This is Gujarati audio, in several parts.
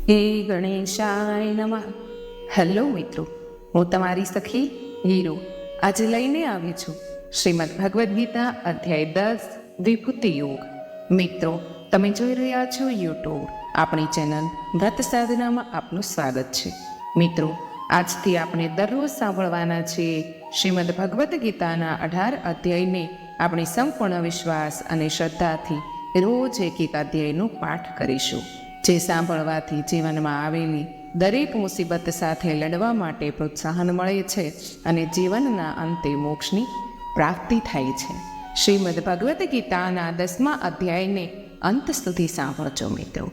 હે ગણેશાય નમઃ. હેલો મિત્રો, હું તમારી સખી હીરો આજે લઈને આવી છું શ્રીમદ ભગવદ્ ગીતા અધ્યાય 10 વિભૂતિ યોગ. મિત્રો, તમે જોઈ રહ્યા છો યુટ્યુબ આપણી ચેનલ વ્રત સાધનામાં આપનું સ્વાગત છે. મિત્રો, આજથી આપણે દરરોજ સાંભળવાના છીએ શ્રીમદ ભગવદ્ ગીતાના 18 અધ્યાયને આપણે સંપૂર્ણ વિશ્વાસ અને શ્રદ્ધાથી રોજ એક અધ્યાયનો પાઠ કરીશું, જે સાંભળવાથી જીવનમાં આવેલી દરેક મુસીબત સાથે લડવા માટે પ્રોત્સાહન મળે છે અને જીવનના અંતે મોક્ષની પ્રાપ્તિ થાય છે. શ્રીમદ ભગવદ્ ગીતાના 10મા અધ્યાયને અંત સુધી સાંભળજો. મિત્રો,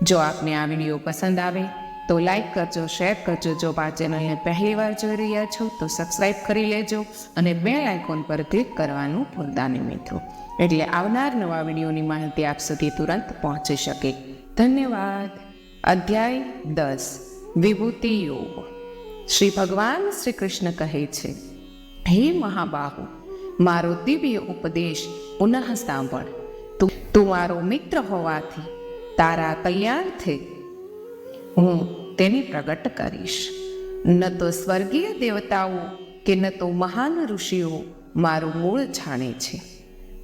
જો આપને આ વિડીયો પસંદ આવે તો લાઈક કરજો, શેર કરજો. જો આ ચેનલને પહેલી વાર જોઈ રહ્યા છો તો સબસ્ક્રાઈબ કરી લેજો અને બેલ આઇકોન પર ક્લિક કરવાનું ભૂલતા નહીં મિત્રો, એટલે આવનાર નવા વિડીયોની માહિતી આપ સુધી તુરંત પહોંચી શકે. ધન્યવાદ. અધ્યાય 10 વિભૂતિ યોગ. શ્રી ભગવાન શ્રી કૃષ્ણ કહે છે, હે મહાબાહુ, મારો દિવ્ય ઉપદેશ પુનઃ સાંભળ. તું મારો મિત્ર હોવાથી તારા કલ્યાણથી હું તેને પ્રગટ કરીશ. ન તો સ્વર્ગીય દેવતાઓ કે ન તો મહાન ઋષિઓ મારું મૂળ જાણે છે.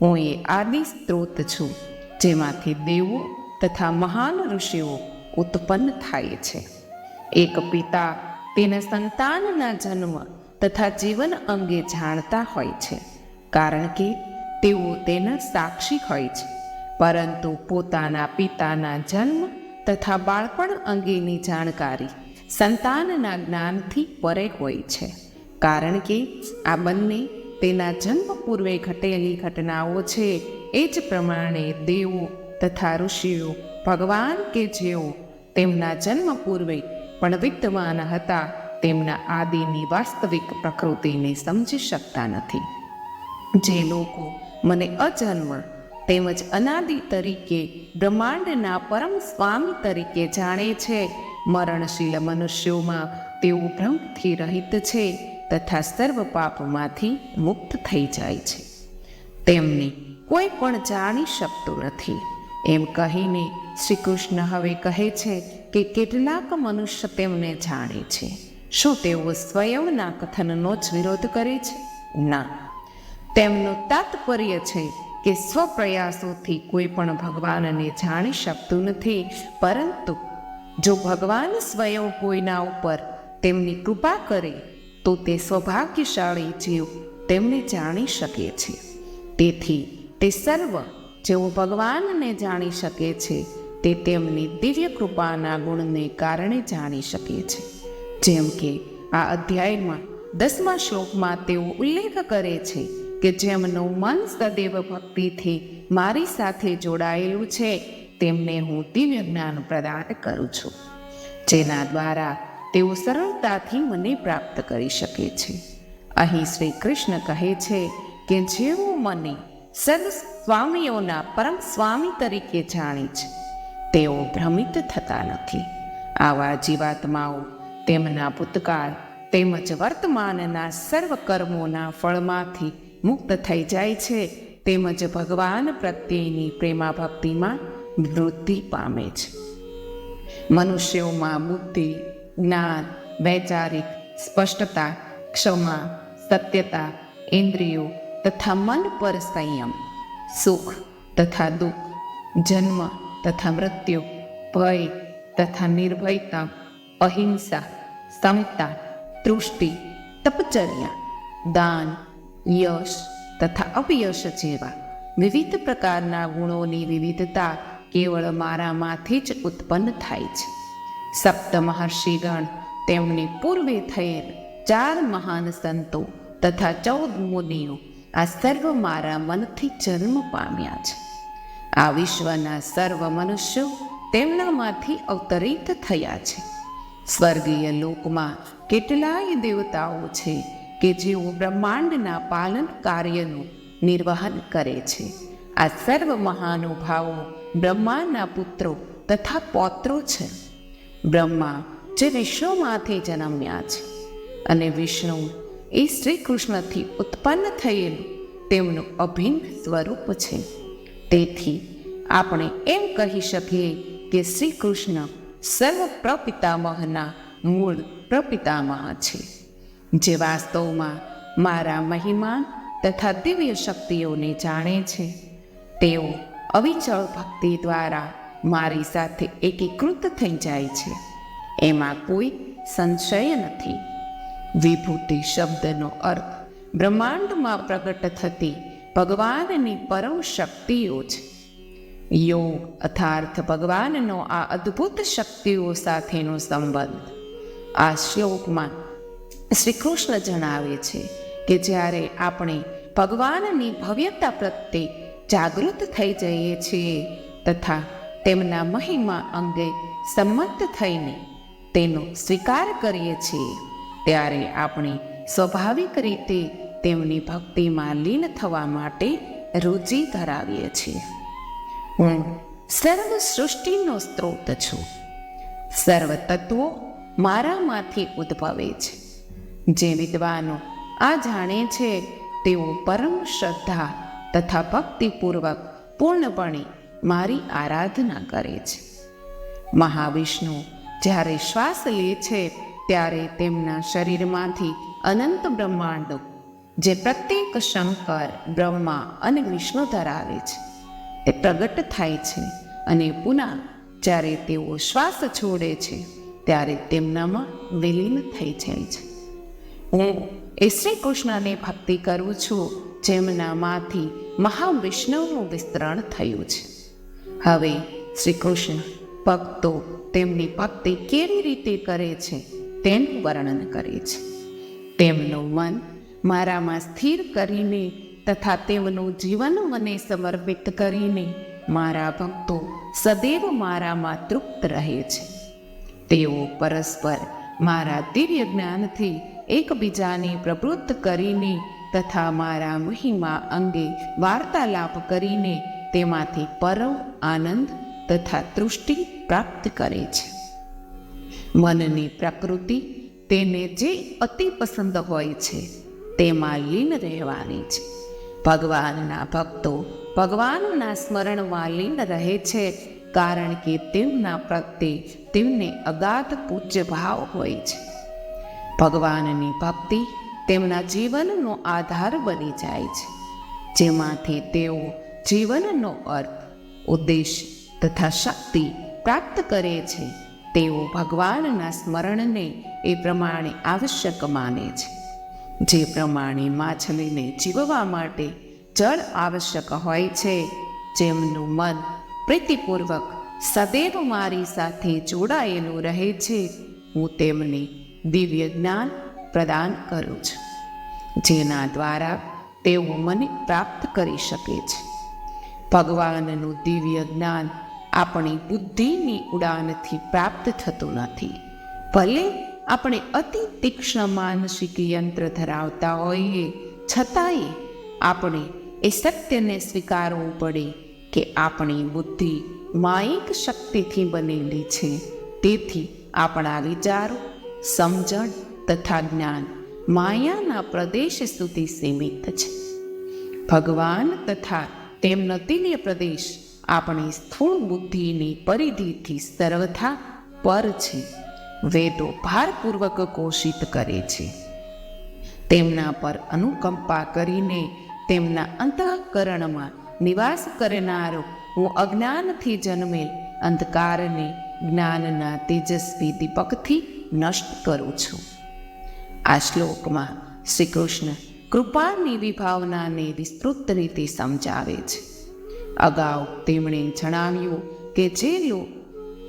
હું એ આદિ સ્ત્રોત છું, જેમાંથી દેવો તથા મહાન ઋષિઓ ઉત્પન્ન થાય છે. એક પિતા તેના સંતાનના જન્મ તથા જીવન અંગે જાણતા હોય છે, કારણ કે તેઓ તેના સાક્ષી હોય છે, પરંતુ પોતાના પિતાના જન્મ તથા બાળપણ અંગેની જાણકારી સંતાનના જ્ઞાનથી પરે હોય છે, કારણ કે આ બંને તેના જન્મ પૂર્વે ઘટેલી ઘટનાઓ છે. એ જ પ્રમાણે દેવો તથા ઋષિઓ ભગવાન કે જેઓ તેમના જન્મ પૂર્વે પણ વિદ્યમાન હતા, તેમના આદિની વાસ્તવિક પ્રકૃતિને સમજી શકતા નથી. જે લોકો મને અજન્મ તેમજ અનાદિ તરીકે બ્રહ્માંડના પરમ સ્વામી તરીકે જાણે છે, મરણશીલ મનુષ્યોમાં તેઓ ભ્રમથી રહિત છે તથા સર્વ પાપમાંથી મુક્ત થઈ જાય છે. તેમને કોઈ પણ જાણી શકતું નથી. એમ કહીને શ્રી કૃષ્ણ હવે કહે છે કે કેટલાક મનુષ્ય તેમને જાણે છે. શું તેઓ સ્વયંના કથનનો જ વિરોધ કરે છે? ના, તેમનું તાત્પર્ય છે કે સ્વપ્રયાસોથી કોઈ પણ ભગવાનને જાણી શકતું નથી, પરંતુ જો ભગવાન સ્વયં કોઈના ઉપર તેમની કૃપા કરે તો તે સૌભાગ્યશાળી જીવ તેમને જાણી શકે છે. તેથી તે સર્વ જેઓ ભગવાનને જાણી શકે છે તે તેમની દિવ્ય કૃપાના ગુણને કારણે જાણી શકે છે. જેમ કે આ અધ્યાયમાં 10મા શ્લોકમાં તેઓ ઉલ્લેખ કરે છે કે જેમનું મન સદૈવ ભક્તિથી મારી સાથે જોડાયેલું છે, તેમને હું દિવ્ય જ્ઞાન પ્રદાન કરું છું, જેના દ્વારા તેઓ સરળતાથી મને પ્રાપ્ત કરી શકે છે. અહીં શ્રી કૃષ્ણ કહે છે કે જેઓ મને સર્વ સ્વામીઓના પરમ સ્વામી તરીકે જાણે છે, તેઓ ભ્રમિત થતા નથી. આવા જીવાત્માઓ તેમના ભૂતકાળ તેમજ વર્તમાનના સર્વ કર્મોના ફળમાંથી મુક્ત થઈ જાય છે, તેમજ ભગવાન પ્રત્યેની પ્રેમાભક્તિમાં વૃદ્ધિ પામે છે. મનુષ્યોમાં બુદ્ધિ, જ્ઞાન, વૈચારિક સ્પષ્ટતા, ક્ષમા, સત્યતા, ઇન્દ્રિયો તથા મન પર સંયમ, સુખ તથા દુઃખ, જન્મ તથા મૃત્યુ, ભય તથા નિર્ભયતા, અહિંસા, સમતા, તૃષ્ટિ, તપચર્યા, દાન, યશ તથા અપયશ જેવા વિવિધ પ્રકારના ગુણોની વિવિધતા કેવળ મારામાંથી જ ઉત્પન્ન થાય છે. સપ્ત મહર્ષિગણ, તેમની પૂર્વે થયેલ 4 મહાન સંતો તથા 14 મુનિઓ, આ સર્વ મારા મનથી જન્મ પામ્યા છે. આ વિશ્વના સર્વ મનુષ્યો તેમનામાંથી અવતરિત થયા છે. સ્વર્ગીય લોકમાં કેટલાય દેવતાઓ છે કે જેઓ બ્રહ્માંડના પાલન કાર્યનું નિર્વહન કરે છે. આ સર્વ મહાનુભાવો બ્રહ્માના પુત્રો તથા પૌત્રો છે. બ્રહ્મા જે વિષ્ણુમાંથી જન્મ્યા છે અને વિષ્ણુ એ શ્રી કૃષ્ણથી ઉત્પન્ન થયેલું તેમનું અભિન્ન સ્વરૂપ છે. તેથી આપણે એમ કહી શકીએ કે શ્રી કૃષ્ણ સર્વ પ્રપિતામહના મૂળ પ્રપિતામહ છે, જે વાસ્તવમાં મારા મહિમા તથા દિવ્ય શક્તિઓને જાણે છે. તેઓ અવિચળ ભક્તિ દ્વારા મારી સાથે એકીકૃત થઈ જાય છે. એમાં કોઈ સંશય નથી. વિભૂતિ શબ્દનો અર્થ બ્રહ્માંડમાં પ્રગટ થતી ભગવાનની પરમ શક્તિઓ છે. યોગ અર્થાર્થ ભગવાનનો આ અદ્ભુત શક્તિઓ સાથેનો સંબંધ. આ શ્લોકમાં શ્રી કૃષ્ણ જણાવે છે કે જ્યારે આપણે ભગવાનની ભવ્યતા પ્રત્યે જાગૃત થઈ જઈએ છીએ તથા તેમના મહિમા અંગે સંમત થઈને તેનો સ્વીકાર કરીએ છીએ, ત્યારે આપણે સ્વાભાવિક રીતે તેમની ભક્તિમાં લીન થવા માટે રુચિ ધરાવીએ છીએ. હું સર્વ સૃષ્ટિનો સ્ત્રોત છું. સર્વ તત્વો મારામાંથી ઉદ્ભવે છે. જે વિદ્વાનો આ જાણે છે તેઓ પરમ શ્રદ્ધા તથા ભક્તિપૂર્વક પૂર્ણપણે મારી આરાધના કરે છે. મહાવિષ્ણુ જ્યારે શ્વાસ લે છે ત્યારે તેમના શરીરમાંથી અનંત બ્રહ્માંડો, જે પ્રત્યેક શંકર, બ્રહ્મા અને વિષ્ણુ ધરાવે છે, તે પ્રગટ થાય છે અને પુનઃ જ્યારે તેઓ શ્વાસ છોડે છે ત્યારે તેમનામાં વિલીન થઈ જાય છે. હું એ શ્રી કૃષ્ણને ભક્તિ કરું છું જેમનામાંથી મહાવિષ્ણુનું વિસ્તરણ થયું છે. હવે શ્રી કૃષ્ણ ભક્તો તેમની ભક્તિ કેવી રીતે કરે છે તેનું વર્ણન કરે છે. તેમનું મન મારામાં સ્થિર કરીને તથા તેમનું જીવન મને સમર્પિત કરીને મારા ભક્તો સદૈવ મારામાં તૃપ્ત રહે છે. તેઓ પરસ્પર મારા દિવ્ય જ્ઞાનથી એકબીજાને પ્રવૃત્ત કરીને તથા મારા મહિમા અંગે વાર્તાલાપ કરીને તેમાંથી પરમ આનંદ તથા તૃષ્ટિ પ્રાપ્ત કરે છે. મનની પ્રકૃતિ તેને જે અતિ પસંદ હોય છે તેમાં લીન રહેવાની છે. ભગવાનના ભક્તો ભગવાનના સ્મરણમાં લીન રહે છે, કારણ કે તેમના પ્રત્યે તેમને અગાધ પૂજ્ય ભાવ હોય છે. ભગવાનની ભક્તિ તેમના જીવનનો આધાર બની જાય છે, જેમાંથી તેઓ જીવનનો અર્થ, ઉદ્દેશ તથા શક્તિ પ્રાપ્ત કરે છે. તેઓ ભગવાનના સ્મરણને એ પ્રમાણે આવશ્યક માને છે. જે પ્રમાણે માછલીને જીવવા માટે જળ આવશ્યક હોય છે, જેમનું મન પ્રીતિપૂર્વક સદૈવ મારી સાથે જોડાયેલું રહે છે, હું તેમને દિવ્ય જ્ઞાન પ્રદાન કરું છું, જેના દ્વારા તેઓ મને પ્રાપ્ત કરી શકે છે. ભગવાનનું દિવ્ય જ્ઞાન આપણી બુદ્ધિની ઉડાનથી પ્રાપ્ત થતું નથી. ભલે આપણે અતિ તીક્ષ્ણ માનસિક યંત્ર ધરાવતા હોઈએ, છતાંય આપણે એ સત્યને સ્વીકારવું પડે કે આપણી બુદ્ધિ માયિક શક્તિથી બનેલી છે. તેથી આપણા વિચારો, સમજણ તથા જ્ઞાન માયાના પ્રદેશ સુધી સીમિત છે. ભગવાન તથા તેમનો દિવ્ય પ્રદેશ આપણી સ્થૂળ બુદ્ધિની પરિધિથી સર્વથા પર છે. વેદો ભારપૂર્વક ઘોષિત કરે છે. તેમના પર અનુકંપા કરીને તેમના અંતઃકરણમાં નિવાસ કરનારો હું અજ્ઞાનથી જન્મેલ અંધકારને જ્ઞાનના તેજસ્વી દીપકથી નષ્ટ કરું છું. આ શ્લોકમાં શ્રી કૃષ્ણ કૃપાની વિભાવનાને વિસ્તૃત રીતે સમજાવે છે. અગાઉ તેમણે જણાવ્યું કે જે લોકો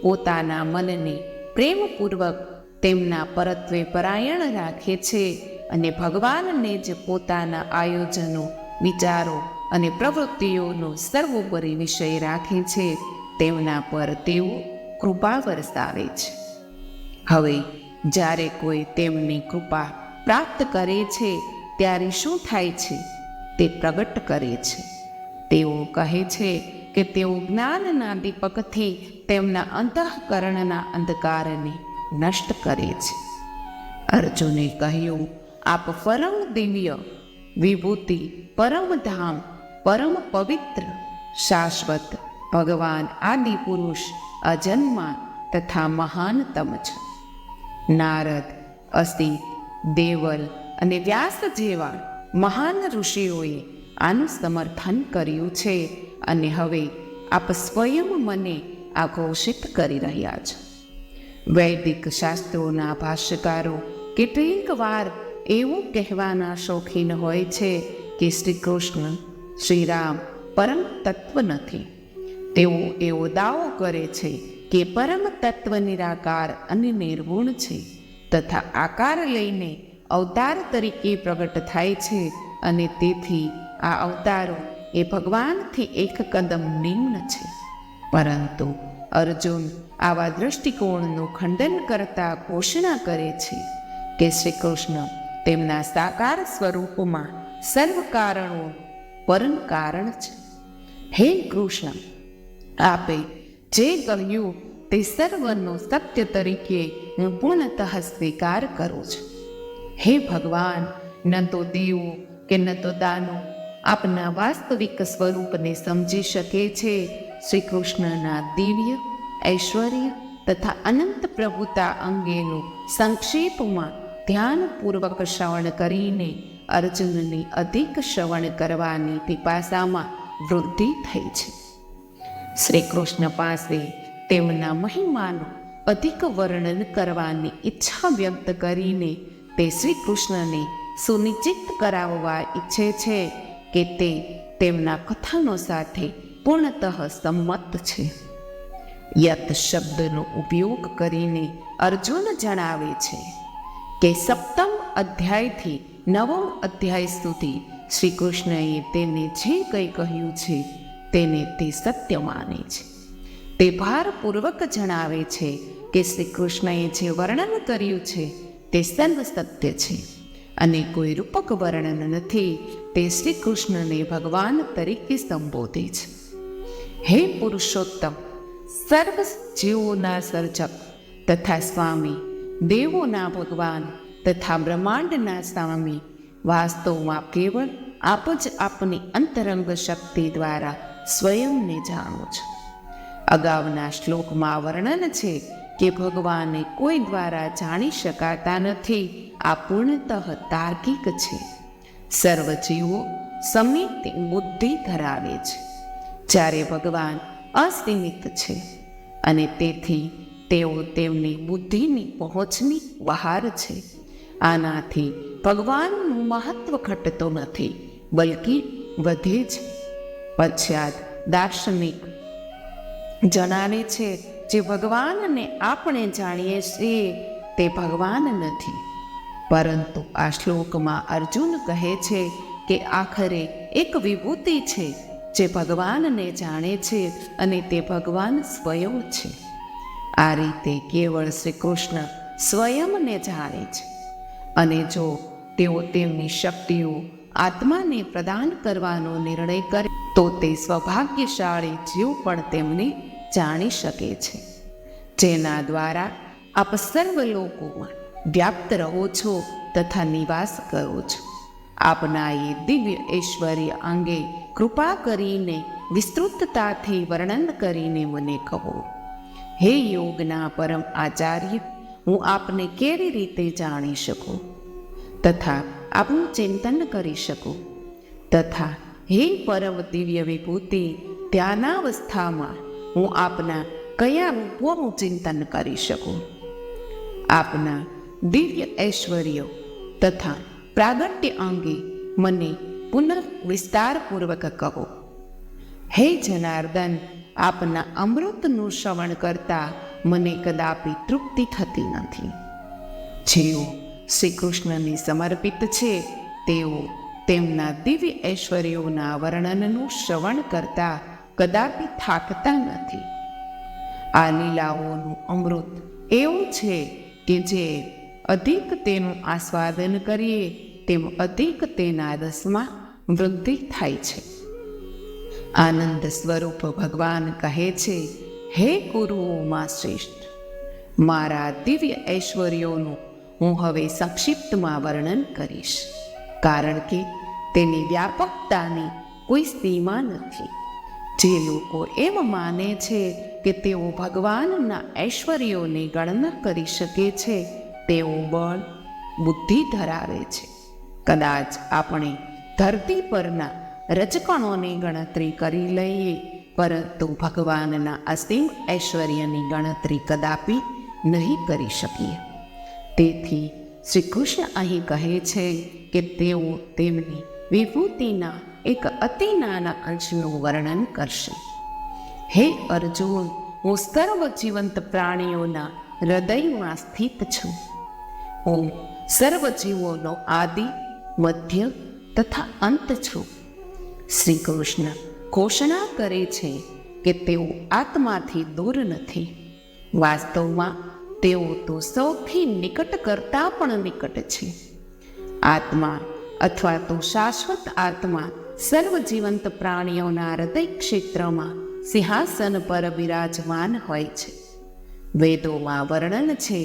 પોતાના મનને પ્રેમપૂર્વક તેમના પરત્વે પરાયણ રાખે છે અને ભગવાનને જ પોતાના આયોજનો, વિચારો અને પ્રવૃત્તિઓનો સર્વોપરી વિષય રાખે છે, તેમના પર તેઓ કૃપા વરસાવે છે. હવે જ્યારે કોઈ તેમની કૃપા પ્રાપ્ત કરે છે ત્યારે શું થાય છે તે પ્રગટ કરે છે. તેઓ કહે છે કે તેઓ જ્ઞાનના દીપકથી તેમના અંતઃકરણના અંધકારને નષ્ટ કરે છે. અર્જુને કહ્યું, આપ પરમ દિવ્ય, વિભૂતિ, પરમ ધામ, પરમ પવિત્ર, શાશ્વત, ભગવાન આદિ પુરુષ, અજન્મા તથા મહાનતમ છે. નારદ, અસિત, દેવલ અને વ્યાસ જેવા મહાન ઋષિઓએ આનું સમર્થન કર્યું છે અને હવે આપ સ્વયં મને આ ઘોષિત કરી રહ્યા છો. વૈદિક શાસ્ત્રોના ભાષ્યકારો કેટલીક વાર એવું કહેવાના શોખીન હોય છે કે શ્રી કૃષ્ણ, શ્રી રામ પરમ તત્વ નથી. તેઓ એવો દાવો કરે છે કે પરમ તત્વ નિરાકાર અને નિર્ગુણ છે તથા આકાર લઈને અવતાર તરીકે પ્રગટ થાય છે અને તેથી આ અવતારો એ ભગવાનથી એક કદમ નિમ્ન છે. પરંતુ અર્જુન આવા દૃષ્ટિકોણનું ખંડન કરતા ઘોષણા કરે છે કે શ્રી કૃષ્ણ તેમના સાકાર સ્વરૂપમાં સર્વ કારણો પરમ કારણ છે. હે કૃષ્ણ, આપે જે કહ્યું તે સર્વનો સત્ય તરીકે હું પૂર્ણતઃ સ્વીકાર કરું છું. હે ભગવાન, ન તો દેવો કે ન તો દાનો આપના વાસ્તવિક સ્વરૂપને સમજી શકે છે. શ્રી કૃષ્ણના દિવ્ય, ઐશ્વર્ય તથા અનંત પ્રભુતા અંગેનું સંક્ષેપમાં ધ્યાનપૂર્વક શ્રવણ કરીને અર્જુનની અધિક શ્રવણ કરવાની પિપાસામાં વૃદ્ધિ થઈ છે. શ્રી કૃષ્ણ પાસે તેમના મહિમાનું અધિક વર્ણન કરવાની ઈચ્છા વ્યક્ત કરીને તે શ્રી કૃષ્ણને સુનિશ્ચિત કરાવવા ઈચ્છે છે કે તે તેમના કથનો સાથે પૂર્ણતઃ સંમત છે. યત શબ્દનો ઉપયોગ કરીને અર્જુન જણાવે છે કે સપ્તમ અધ્યાયથી નવમ અધ્યાય સુધી શ્રી કૃષ્ણએ તેને જે કંઈ કહ્યું છે તેને તે સત્ય માને છે. તે ભારપૂર્વક જણાવે છે કે શ્રી કૃષ્ણએ જે વર્ણન કર્યું છે તે સર્વ સત્ય છે અને કોઈ રૂપક વર્ણન નથી. તે શ્રી કૃષ્ણને ભગવાન તરીકે સંબોધે છે. હે પુરુષોત્તમ, સર્વ જીવોના સર્જક તથા સ્વામી, દેવોના ભગવાન તથા બ્રહ્માંડના સ્વામી, વાસ્તવમાં કેવળ આપ જ આપની અંતરંગ શક્તિ દ્વારા સ્વયંને જાણો છો. અગાઉના શ્લોકમાં વર્ણન છે કે ભગવાનને કોઈ દ્વારા જાણી શકાતા નથી. આ પૂર્ણતઃ તાર્કિક છે. સર્વ જીવો સમિત બુદ્ધિ ધરાવે છે, જ્યારે ભગવાન અસીમિત છે અને તેથી તેઓ તેમની બુદ્ધિની પહોંચની બહાર છે. આનાથી ભગવાનનું મહત્વ ઘટતો નથી, બલકે વધે છે. પશ્ચાત દાર્શનિક જણાવે છે જે ભગવાનને આપણે જાણીએ છીએ તે ભગવાન નથી. પરંતુ આ શ્લોકમાં અર્જુન કહે છે કે આખરે એક વિભૂતિ છે જે ભગવાનને જાણે છે અને તે ભગવાન સ્વયં છે. આ રીતે કેવળ શ્રી કૃષ્ણ સ્વયંને જાણે છે અને જો તેઓ તેમની શક્તિઓ આત્માને પ્રદાન કરવાનો નિર્ણય કરે તો તે સૌભાગ્યશાળી જીવ પણ તેમને જાણી શકે છે, જેના દ્વારા આપ સર્વ લોકોમાં વ્યાપ્ત રહો છો તથા નિવાસ કરો છો. આપના એ દિવ્ય ઐશ્વર્ય અંગે કૃપા કરીને વિસ્તૃતતાથી વર્ણન કરીને મને કહો. હે યોગના પરમ આચાર્ય, હું આપને કેવી રીતે જાણી શકું તથા આપનું ચિંતન કરી શકું? તથા હે પરમ દિવ્ય વિભૂતિ, ધ્યાનાવસ્થામાં હું આપના કયા રૂપોનું ચિંતન કરી શકું? આપના દિવ્ય ઐશ્વર્યો તથા પ્રાગટ્ય અંગે મને પુનઃ વિસ્તારપૂર્વક કહો. હે જનાર્દન, આપના અમૃતનું શ્રવણ કરતા મને કદાપી તૃપ્તિ થતી નથી. જેઓ શ્રી કૃષ્ણને સમર્પિત છે તેઓ તેમના દિવ્ય ઐશ્વર્યોના વર્ણનનું શ્રવણ કરતા કદાપી થાકતા નથી. આ લીલાઓનું અમૃત એવું છે કે જે અધિક તેનું આસ્વાદન કરીએ તેમ અધિક તેના રસમાં વૃદ્ધિ થાય છે. આનંદ સ્વરૂપ ભગવાન કહે છે, હે ગુરુઓમાં શ્રેષ્ઠ, મારા દિવ્ય ઐશ્વર્યોનું હું હવે સંક્ષિપ્તમાં વર્ણન કરીશ, કારણ કે તેની વ્યાપકતાની કોઈ સીમા નથી. જે લોકો એમ માને છે કે તેઓ ભગવાનના ઐશ્વર્યોની ગણના કરી શકે છે, તેઓ બળ બુદ્ધિ ધરાવે છે. કદાચ આપણે ધરતી પરના રજકણોની ગણતરી કરી લઈએ, પરંતુ ભગવાનના અસીમ ઐશ્વર્યની ગણતરી કદાપી નહીં કરી શકીએ. તેથી શ્રી કૃષ્ણ અહીં કહે છે કે તેઓ તેમની વિભૂતિના એક અતિ નાના અંશનું વર્ણન કરશે. હે અર્જુન, હું સર્વ જીવંત પ્રાણીઓના હૃદયમાં સ્થિત છું. હું સર્વ જીવોનો આદિ, મધ્ય તથા અંત છું. શ્રી કૃષ્ણ ઘોષણા કરે છે કે તેઓ આત્માથી દૂર નથી. વાસ્તવમાં તેઓ તો સૌથી નિકટ કરતાં પણ નિકટ છે. આત્મા અથવા તો શાશ્વત આત્મા સર્વ જીવંત પ્રાણીઓના હૃદય ક્ષેત્રમાં સિંહાસન પર બિરાજમાન હોય છે. વેદોમાં વર્ણન છે,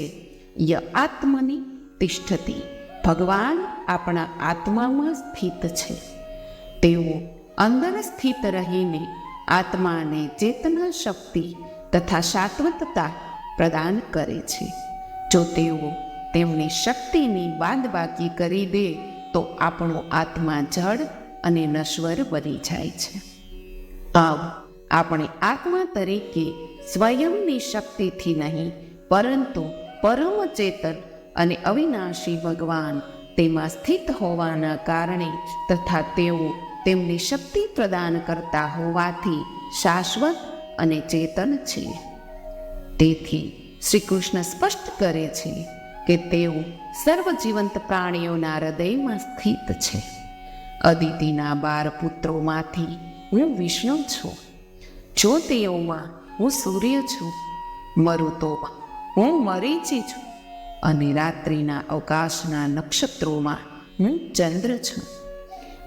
ય આત્મની તિષ્ઠતિ, ભગવાન આપણા આત્મામાં સ્થિત છે. તેઓ અંદર સ્થિત રહીને આત્માને ચેતના શક્તિ તથા શાશ્વતતા પ્રદાન કરે છે. જો તેઓ તેમની શક્તિની બાદબાકી કરી દે તો આપણો આત્મા જડ અને નશ્વર બની જાય છે. આમ આપણે આત્મા તરીકે સ્વયંની શક્તિથી નહીં, પરંતુ પરમ ચેતન અને અવિનાશી ભગવાન તેમાં સ્થિત હોવાના કારણે તથા તેઓ તેમની શક્તિ પ્રદાન કરતા હોવાથી શાશ્વત અને ચેતન છે. તેથી શ્રી કૃષ્ણ સ્પષ્ટ કરે છે કે તેઓ સર્વ જીવંત પ્રાણીઓના હૃદયમાં સ્થિત છે. અદિતિના 12 પુત્રોમાંથી હું વિષ્ણુ છું. જ્યોતિઓમાં હું સૂર્ય છું. મરુતોમાં હું મરીચી છું. અને રાત્રિના અવકાશના નક્ષત્રોમાં હું ચંદ્ર છું.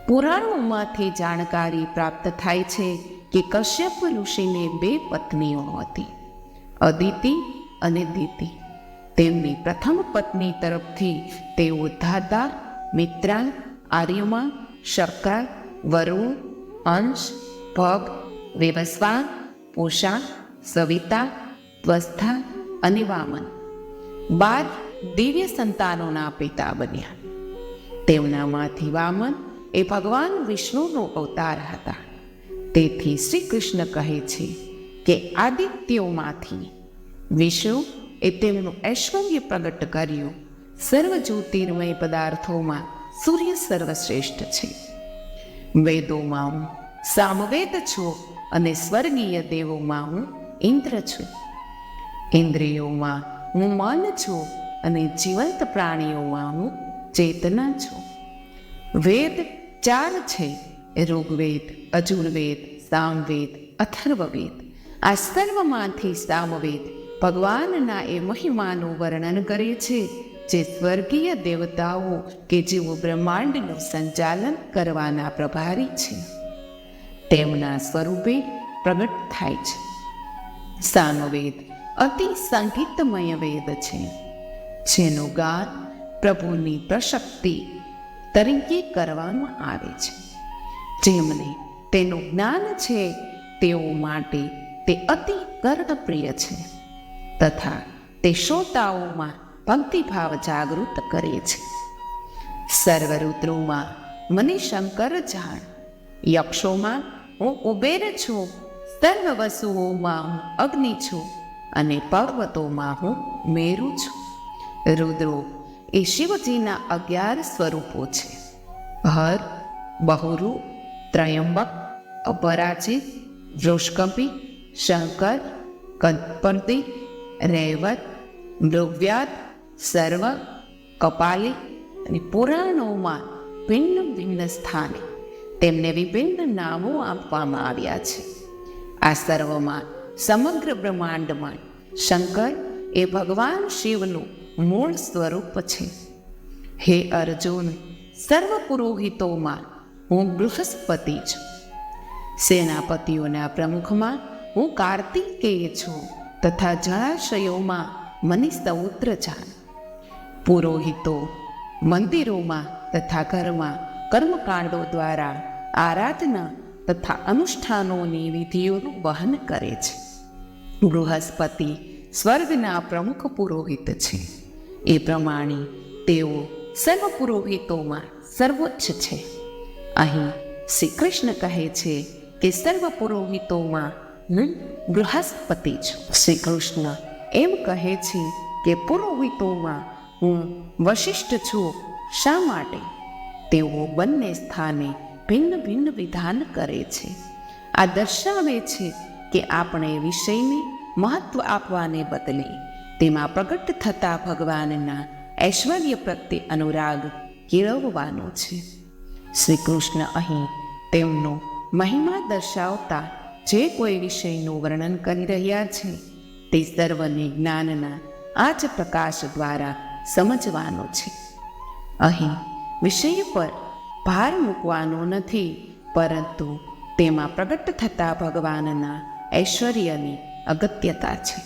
પુરાણોમાંથી જાણકારી પ્રાપ્ત થાય છે કે કશ્યપ ઋષિને 2 પત્નીઓ હતી, અદિતિ અને દિતિ. તેમની પ્રથમ પત્ની તરફથી તેઓ ધાતા, મિત્રા, આર્યમા, શક્રા, વરુણ, અંશ, ભગ, વેવસ્વાન, પૂષા, સવિતા, ત્વસ્થા અને વામન 12 દિવ્ય સંતાનોના પિતા બન્યા. તેમનામાંથી વામન એ ભગવાન વિષ્ણુનો અવતાર હતા. તેથી શ્રી કૃષ્ણ કહે છે કે આદિત્યોમાંથી વિષ્ણુ એ તેમનું ઐશ્વર્ય પ્રગટ કર્યું. સર્વ જ્યોતિર્મય પદાર્થોમાં સૂર્ય સર્વશ્રેષ્ઠ છે. વેદોમાં હું સામવેદ છું અને સ્વર્ગીય દેવોમાં હું ઇન્દ્ર છું. ઇન્દ્રિયોમાં હું મન છું અને જીવંત પ્રાણીઓમાં હું ચેતના છું. વેદ 4 છે, ઋગ્વેદ, અજુર્વેદ, સામવેદ, અથર્વવેદ. આ સર્વમાંથી સામવેદ ભગવાનના એ મહિમાનું વર્ણન કરે છે, જે સ્વર્ગીય દેવતાઓ કે જેઓ બ્રહ્માંડનું સંચાલન કરવાના પ્રભારી છે, તેમના સ્વરૂપે પ્રગટ થાય છે. સામવેદ અતિ સંગીતમય વેદ છે, જેનું ગાન પ્રભુની પ્રશક્તિ તરીકે કરવામાં આવે છે. જેમને તેનું જ્ઞાન છે તેઓ માટે તે અતિ કર્ણપ્રિય છે તથા તે શ્રોતાઓમાં ભક્તિભાવ જાગૃત કરે છે. સર્વરુદ્રોમાં મને શંકર જાણ. યક્ષોમાં હું કુબેર છું. સર્વ વસુઓમાં હું અગ્નિ છું અને પર્વતોમાં હું મેરુ છું. રુદ્રો એ શિવજીના 11 સ્વરૂપો છે. હર, બહુરૂપ, ત્રયંબક, અપરાજિત, વૃષકપી, શંકર, કંદપર્દી, રૈવત, મૃગવ્યાધ, સર્વ, કપાલી. અને પુરાણોમાં ભિન્ન ભિન્ન સ્થાને તેમને વિભિન્ન નામો આપવામાં આવ્યા છે. આ સર્વમાં સમગ્ર બ્રહ્માંડમાં શંકર એ ભગવાન શિવનું મૂળ સ્વરૂપ છે. હે અર્જુન, સર્વ પુરોહિતોમાં હું બૃહસ્પતિ છું. સેનાપતિઓના પ્રમુખમાં હું કાર્તિકેય છું તથા જળાશયોમાં મને સૌદ્ર જાણ. પુરોહિતો મંદિરોમાં તથા ઘરમાં કર્મકાંડો દ્વારા આરાધના તથા અનુષ્ઠાનોની વિધિઓનું વહન કરે છે. બૃહસ્પતિ સ્વર્ગના પ્રમુખ પુરોહિત છે. એ પ્રમાણે તેઓ સર્વ પુરોહિતોમાં સર્વોચ્ચ છે. અહીં શ્રી કૃષ્ણ કહે છે કે સર્વ પુરોહિતોમાં હું બૃહસ્પતિ છું. શ્રી કૃષ્ણ એમ કહે છે કે પુરોહિતોમાં હું વશિષ્ઠ છું. શા માટે? તેઓ બંને સ્થાને ભિન્ન ભિન્ન વિધાન કરે છે. આ દર્શાવે છે કે આપણે વિષયને મહત્વ આપવાને બદલે તેમાં પ્રગટ થતા ભગવાનના ઐશ્વર્ય પ્રત્યે અનુરાગ કેળવવાનો છે. શ્રી કૃષ્ણ અહીં તેમનો મહિમા દર્શાવતા જે કોઈ વિષયનું વર્ણન કરી રહ્યા છે તે સર્વને જ્ઞાનના આ જ પ્રકાશ દ્વારા સમજવાનો છે. અહીં વિષય પર ભાર મૂકવાનો નથી, પરંતુ તેમાં પ્રગટ થતા ભગવાનના ઐશ્વર્યની અગત્યતા છે.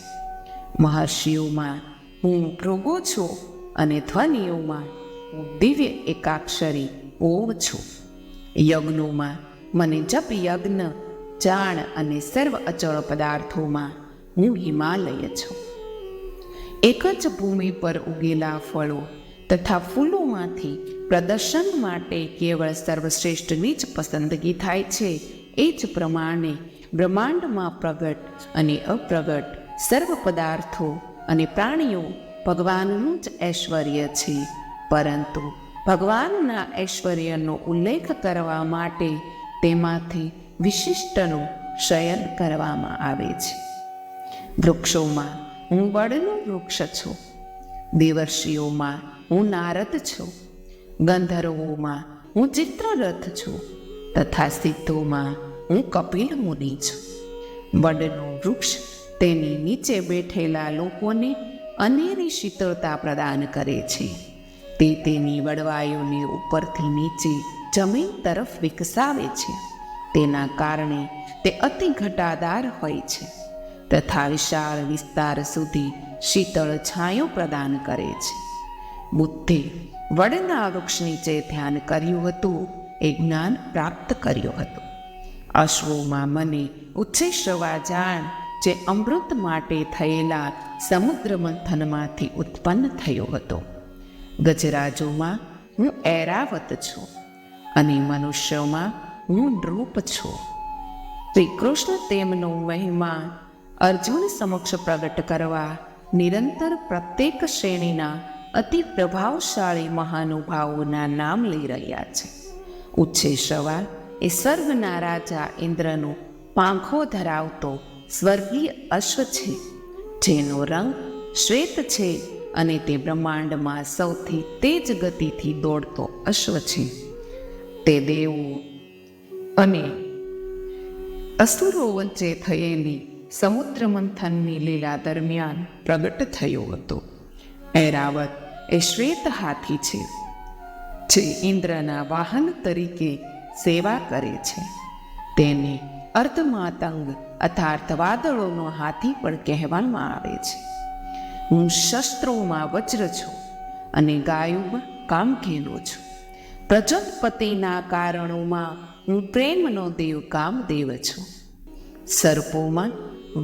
મહર્ષિઓમાં હું ભૃગુ છું અને ધ્વનિઓમાં હું દિવ્ય એકાક્ષરી ઓમ છું. યજ્ઞોમાં મને જપ યજ્ઞ, જાણ અને સર્વ અચળ પદાર્થોમાં હું હિમાલય છું. એક જ ભૂમિ પર ઉગેલા ફળો તથા ફૂલોમાંથી પ્રદર્શન માટે કેવળ સર્વશ્રેષ્ઠની જ પસંદગી થાય છે. એ જ પ્રમાણે બ્રહ્માંડમાં પ્રગટ અને અપ્રગટ સર્વ પદાર્થો અને પ્રાણીઓ ભગવાનનું જ ઐશ્વર્ય છે. પરંતુ ભગવાનના ઐશ્વર્યનો ઉલ્લેખ કરવા માટે તેમાંથી વિશિષ્ટનું શયન કરવામાં આવે છે. વૃક્ષોમાં હું વડનું વૃક્ષ છું. દેવર્ષિઓમાં હું નારદ છું. ગંધર્વોમાં હું ચિત્રરથ છું તથા સિદ્ધોમાં હું કપિલ મુનિ છું. વડનું વૃક્ષ તેની નીચે બેઠેલા લોકોને અનેરી શીતળતા પ્રદાન કરે છે. તે તેની વડવાયોને ઉપરથી નીચે જમીન તરફ વિકસાવે છે. તેના કારણે તે અતિ ઘટાદાર હોય છે તથા વિશાળ વિસ્તાર સુધી શીતળ છાંયો પ્રદાન કરે છે. બુદ્ધે વડના વૃક્ષ નીચે ધ્યાન કર્યું હતું, એ જ્ઞાન પ્રાપ્ત કર્યું હતું. અશ્વોમાં મને ઉચ્છેશ્રવા જાણ, જે અમૃત માટે થયેલા સમુદ્ર મંથનમાંથી ઉત્પન્ન થયો હતો. ગજરાજોમાં હું ઐરાવત છું અને મનુષ્યોમાં હું નૃપ છું. શ્રી કૃષ્ણ તેમનો મહિમા અર્જુન સમક્ષ પ્રગટ કરવા નિરંતર પ્રત્યેક શ્રેણીના અતિ પ્રભાવશાળી મહાનુભાવોના નામ લઈ રહ્યા છે. ઉચ્છેશ્રવા એ સ્વર્ગના રાજા ઇન્દ્રનો પાંખો ધરાવતો સ્વર્ગીય અશ્વ છે, જેનો રંગ શ્વેત છે અને તે બ્રહ્માંડમાં સૌથી તેજ ગતિથી દોડતો અશ્વ છે. તે દેવો અને અસુરો વચ્ચે થયેલી સમુદ્ર મંથનની લીલા દરમિયાન પ્રગટ થયો હતો. ઐરાવત એ શ્વેત હાથી છે, જે ઇન્દ્રના વાહન તરીકે સેવા કરે છે. તેને અર્ધમાતંગ અર્થાત વાદળોનો હાથી પણ કહેવામાં આવે છે. હું શસ્ત્રોમાં વજ્ર છું અને ગાયોમાં કામધેનુ છું. પ્રજાપતિના કારણોમાં હું પ્રેમનો દેવ કામદેવ છું. સર્પોમાં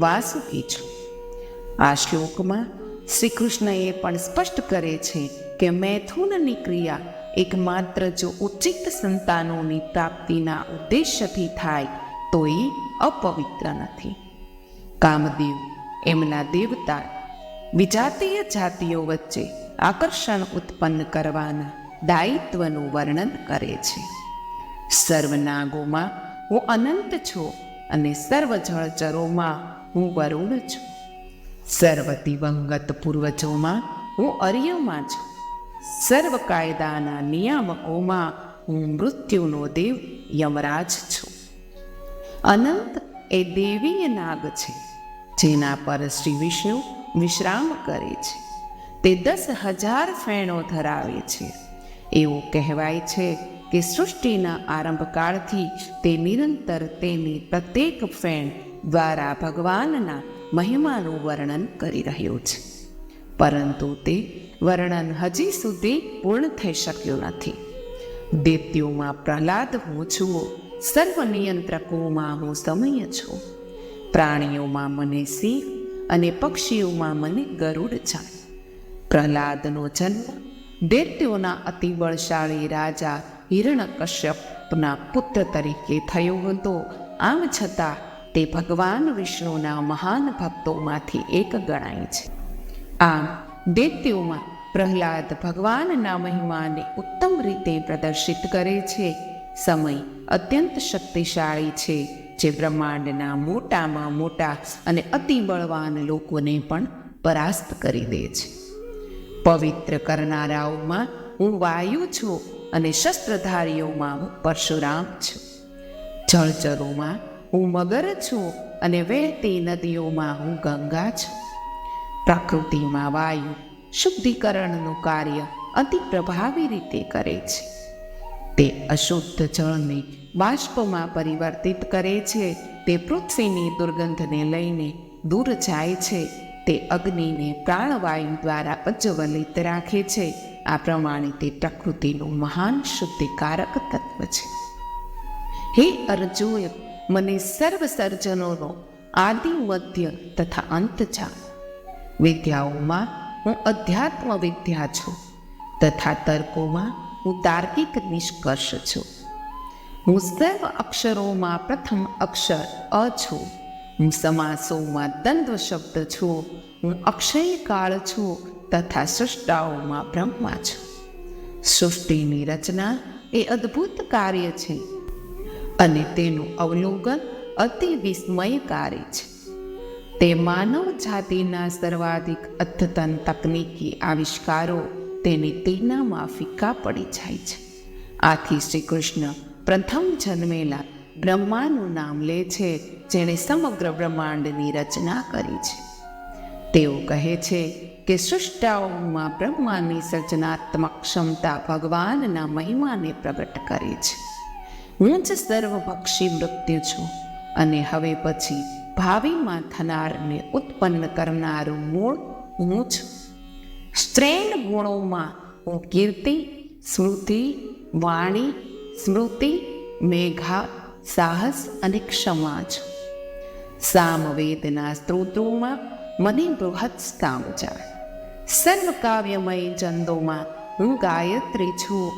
વાસુકી છું. આ શ્લોકમાં શ્રી કૃષ્ણ એ પણ સ્પષ્ટ કરે છે કે મૈથુનની ક્રિયા એકમાત્ર જો ઉચિત સંતાનોની પ્રાપ્તિના ઉદ્દેશ્યથી થાય તો એ અપવિત્ર નથી. કામદેવ એમના દેવતા વિજાતીય જાતિઓ વચ્ચે આકર્ષણ ઉત્પન્ન કરવાના દાયિત્વનું વર્ણન કરે છે. સર્વનાગોમાં હું અનંત છું અને સર્વ જળચરોમાં હું વરુણ છું. સર્વ દિવંગત પૂર્વજોમાં હું અર્યમાં છું. સર્વ કાયદાના નિયામકોમાં હું મૃત્યુનો દેવ યમરાજ છું. અનંત એ દેવીય નાગ છે, જેના પર શ્રી વિષ્ણુ વિશ્રામ કરે છે. તે 10,000 ફેણો ધરાવે છે. એવું કહેવાય છે કે સૃષ્ટિના આરંભકાળથી તે નિરંતર તેની પ્રત્યેક ફેણ દ્વારા ભગવાનના મહિમાનું વર્ણન કરી રહ્યો છે, પરંતુ તે વર્ણન હજી સુધી પૂર્ણ થઈ શક્યું નથી. દૈત્યોમાં પ્રહલાદ હું છું. સર્વ નિયંત્રકોમાં હું સમય છું. પ્રાણીઓમાં મને સિંહ અને પક્ષીઓમાં મને ગરુડ છે. પ્રહલાદનો જન્મ દૈત્યોના અતિ બળશાળી રાજા હિરણ્યકશ્યપના પુત્ર તરીકે થયો હતો. આમ છતાં તે ભગવાન વિષ્ણુના મહાન ભક્તોમાંથી એક ગણાય છે. આમ દૈત્યોમાં પ્રહલાદ ભગવાનના મહિમાને ઉત્તમ રીતે પ્રદર્શિત કરે છે. સમય અત્યંત શક્તિશાળી છે, જે બ્રહ્માંડના મોટામાં મોટા અને અતિ બળવાન લોકોને પણ પરાસ્ત કરી દે છે. પવિત્ર કરનારાઓમાં હું વાયુ છું અને શસ્ત્રધારીઓમાં હું પરશુરામ છું. જળચરોમાં હું મગર છું અને વહેતી નદીઓમાં હું ગંગા છું. પ્રકૃતિમાં વાયુ શુદ્ધિકરણનું કાર્ય અતિ પ્રભાવી રીતે કરે છે. તે અશુદ્ધ જળને બાષ્પમાં પરિવર્તિત કરે છે. તે પૃથ્વીની દુર્ગંધને લઈને દૂર જાય છે. તે અગ્નિને પ્રાણવાયુ દ્વારા પ્રજ્વલિત રાખે છે. આ પ્રમાણે તે પ્રકૃતિનું મહાન શુદ્ધિકારક તત્વ છે. હે અર્જુન, મને સર્વ સર્જનોનો આદિ મધ્ય તથા અંત જાણ. વિદ્યાઓમાં હું અધ્યાત્મ વિદ્યા છું તથા તર્કોમાં હું તાર્કિક નિષ્કર્ષ છું. હું સર્વ અક્ષરોમાં પ્રથમ અક્ષર અ છું. હું સમાસોમાં દ્વંદ્વ શબ્દ છું. હું અક્ષય કાળ છું તથા સૃષ્ટાઓમાં બ્રહ્મા છું. સૃષ્ટિની રચના એ અદ્ભુત કાર્ય છે અને તેનું અવલોકન અતિ વિસ્મયકારી છે. તે માનવ જાતિના સર્વાધિક અદ્યતન તકનીકી આવિષ્કારો તેની તુલનામાં ફીકા પડી જાય છે. આથી શ્રી કૃષ્ણ પ્રથમ જન્મેલા બ્રહ્માનું નામ લે છે, જેણે સમગ્ર બ્રહ્માંડની રચના કરી છે. તેઓ કહે છે કે સૃષ્ટાઓમાં બ્રહ્માની સર્જનાત્મક ક્ષમતા ભગવાનના મહિમાને પ્રગટ કરે છે. હું જ સર્વભક્ષી મૃત્યુ છું અને હવે પછી ભાવિમાં થનારને ઉત્પન્ન કરનારું મૂળ હું છું. શ્રેષ્ઠ ગુણોમાં હું કીર્તિ, સ્મૃતિ, વાણી, સ્મૃતિ, મેઘા, સાહસ અને ક્ષમા છું. સામવેદના સ્ત્રોત્રોમાં મને બૃહદ સ્થાન જાય. સર્વ કાવ્યમય છંદોમાં હું ગાયત્રી છું.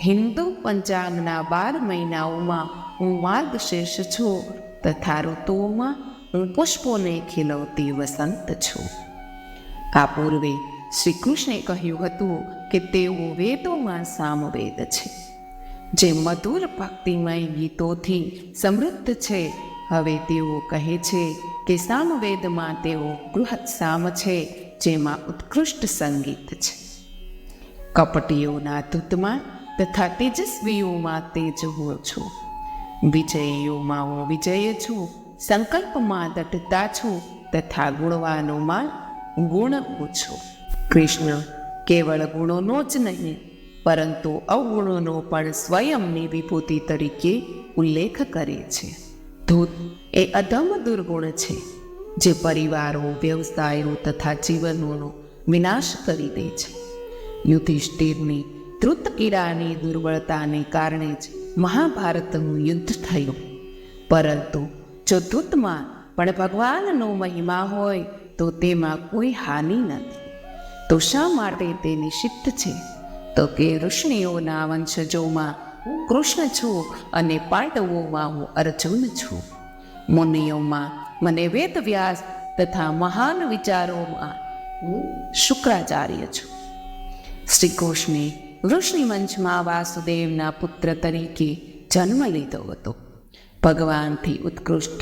હિન્દુ પંચાંગના 12 મહિનાઓમાં હું માર્ગશીર્ષ છું તથા ઋતુઓમાં હું પુષ્પોને ખીલવતી વસંત છું. આ પૂર્વે શ્રી કૃષ્ણે કહ્યું હતું કે તેઓ વેદોમાં સામવેદ છે, જે મધુર ભક્તિમય ગીતોથી સમૃદ્ધ છે. હવે તેઓ કહે છે કે સામવેદમાં તેઓ બૃહદ સામ છે, જેમાં ઉત્કૃષ્ટ સંગીત છે. કપટીઓના દૂતમાં તથા તેજસ્વીઓમાં તેજ હું છું. વિજયીઓમાં હું વિજય છું. સંકલ્પમાં દઢતા છું તથા ગુણવાનોમાં ગુણ હું છું. કૃષ્ણ કેવળ ગુણોનો જ નહીં, પરંતુ અવગુણોનો પણ સ્વયંની વિભૂતિ તરીકે ઉલ્લેખ કરે છે. ધૂત એ અધમ દુર્ગુણ છે, જે પરિવારો, વ્યવસાયો તથા જીવનોનો વિનાશ કરી દે છે. યુધિષ્ઠિરની ધૃતકીરાની દુર્બળતાને કારણે જ મહાભારતનું યુદ્ધ થયું. પરંતુ જો ધૂતમાં પણ ભગવાનનો મહિમા હોય તો તેમાં કોઈ હાનિ નથી. તો શા માટે તે નિષિદ્ધ છે? તો કે ઋષિઓના વંશજોમાં હું કૃષ્ણ છું અને પાંડવોમાં હું અર્જુન છું. મુનિઓમાં મને વેદવ્યાસ તથા મહાન વિચારોમાં હું શુક્રાચાર્ય છું. શ્રી કૃષ્ણે ઋષિવંશમાં વાસુદેવના પુત્ર તરીકે જન્મ લીધો હતો. ભગવાનથી ઉત્કૃષ્ટ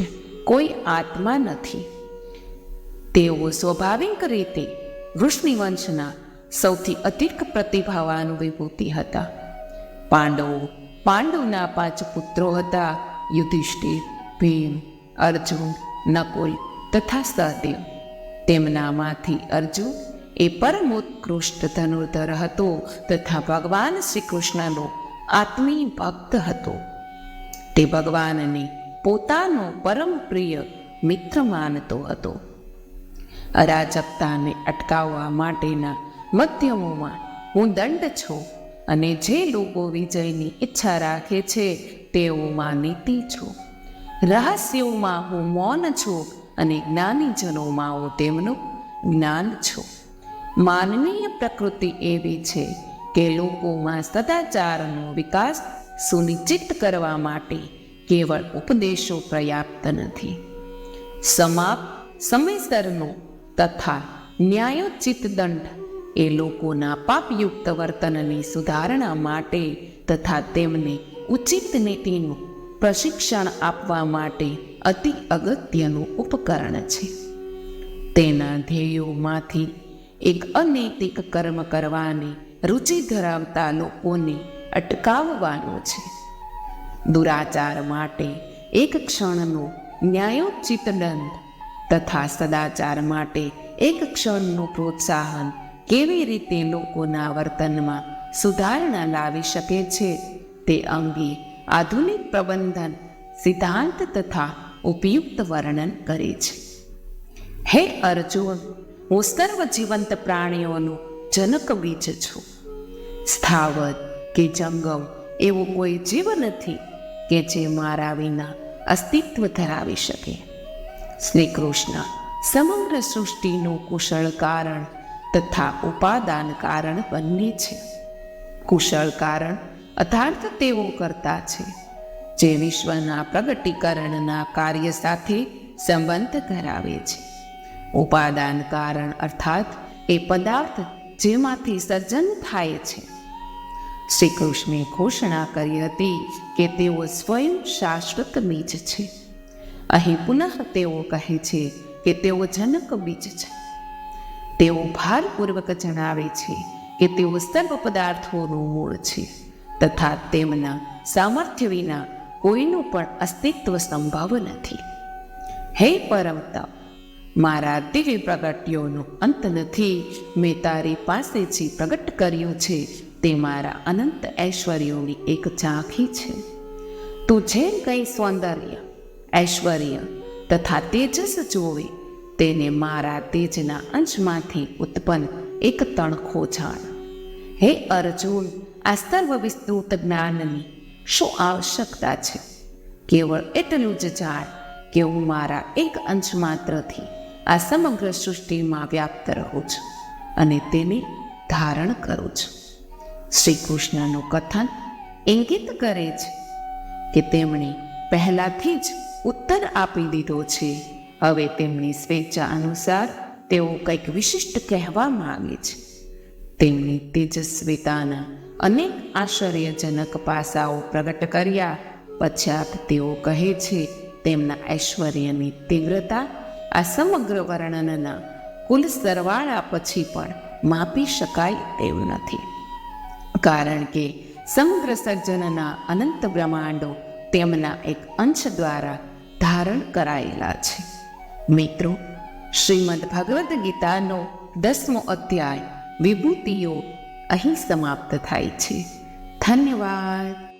કોઈ આત્મા નથી. તેઓ સ્વાભાવિક રીતે ઋષિવંશના સૌથી અધિક પ્રતિભાવાન વિભૂતિ હતા. પાંડવના 5 પુત્રો હતા: યુધિષ્ઠિર, ભીમ, અર્જુન, નકુલ તથા સહદેવ. તેમનામાંથી અર્જુન એ પરમોત્કૃષ્ટ ધનુર્ધર હતો તથા ભગવાન શ્રી કૃષ્ણનો આત્મીય ભક્ત હતો. તે ભગવાનને પોતાનો પરમ પ્રિય મિત્ર માનતો હતો. અરાજકતાને અટકાવવા માટેના મધ્યમોમાં હું દંડ છું અને જે લોકો વિજયની ઈચ્છા રાખે છે તેઓમાં નીતિ છું. રહસ્યોમાં હું મૌન છું અને જ્ઞાનીજનોમાં હું તેમનું જ્ઞાન છું. માનવીય પ્રકૃતિ એવી છે કે લોકોમાં સદાચારનો વિકાસ સુનિશ્ચિત કરવા માટે કેવળ ઉપદેશો પર્યાપ્ત નથી. સમાપ સમયસરનો તથા ન્યાયોચિત દંડ એ લોકોના પાપયુક્ત વર્તનની સુધારણા માટે તથા તેમને ઉચિત નીતિનું પ્રશિક્ષણ આપવા માટે અતિ અગત્યનું ઉપકરણ છે. તેના ધ્યેયોમાંથી એક અનૈતિક કર્મ કરવાની રુચિ ધરાવતા લોકોને અટકાવવાનો છે. દુરાચાર માટે એક ક્ષણનો ન્યાયોચિત દંડ તથા સદાચાર માટે એક ક્ષણનું પ્રોત્સાહન કેવી રીતે લોકોના વર્તનમાં સુધારણા લાવી શકે છે તે અંગે આધુનિક પ્રબંધન સિદ્ધાંત તથા ઉપયુક્ત વર્ણન કરે છે. હે અર્જુન, હું સર્વ જીવંત પ્રાણીઓનું જનક બીજ છું. સ્થાવર કે જંગમ એવો કોઈ જીવ નથી કે જે મારા વિના અસ્તિત્વ ધરાવી શકે. શ્રી કૃષ્ણ સમગ્ર સૃષ્ટિનું કુશળ કારણ તથા ઉપાદાન કારણ બંને છે. કુશળ કારણ અર્થાત તેઓ કરતા છે જે વિશ્વના પ્રગટીકરણના કાર્ય સાથે સંબંધ ધરાવે છે. ઉપાદાન કારણ અર્થાત એ પદાર્થ જેમાંથી સર્જન થાય છે. શ્રી કૃષ્ણે ઘોષણા કરી હતી કે તેઓ સ્વયં શાશ્વત બીજ છે. અહીં પુનઃ તેઓ કહે છે કે તેઓ જનક બીજ છે. તેઓ ભારપૂર્વક જણાવે છે કે તેઓ સર્વ પદાર્થોનું મૂળ છે તથા તેમના સામર્થ્ય વિના કોઈનું પણ અસ્તિત્વ સંભવ નથી. હે પરમ તપ, મારા દિવ્ય પ્રગટ્યોનો અંત નથી. મેં તારી પાસેથી પ્રગટ કર્યું છે તે મારા અનંત ઐશ્વર્યોની એક ઝાંખી છે. તું જે કંઈ સૌંદર્ય, ઐશ્વર્ય તથા તેજસ જોવે તેને મારા તેજના અંશમાંથી ઉત્પન્ન એક તણખો જાણ. હે અર્જુન, આ સર્વ વિસ્તૃત જ્ઞાનની શું આવશ્યકતા છે? કેવળ એટલું જ જાણ કે હું મારા એક અંશ માત્રથી આ સમગ્ર સૃષ્ટિમાં વ્યાપ્ત રહું છું અને તેને ધારણ કરું છું. શ્રી કૃષ્ણનું કથન ઇંગિત કરે છે કે તેમણે પહેલાથી જ ઉત્તર આપી દીધો છે. હવે તેમની સ્વેચ્છા અનુસાર તેઓ કંઈક વિશિષ્ટ કહેવા માંગે છે. તેમની તેજસ્વીતાના અનેક આશ્ચર્યજનક પાસાઓ પ્રગટ કર્યા પશ્ચાત તેઓ કહે છે તેમના ઐશ્વર્યની તીવ્રતા આ સમગ્ર વર્ણનના કુલ સરવાળા પછી પણ માપી શકાય તેવું નથી. કારણ કે સમગ્ર સર્જનના અનંત બ્રહ્માંડો તેમના એક અંશ દ્વારા ધારણ કરાયેલા છે. મિત્રો, શ્રીમદ ભગવદ્ ગીતાનો 10મો અધ્યાય વિભૂતિઓ અહીં સમાપ્ત થાય છે. ધન્યવાદ.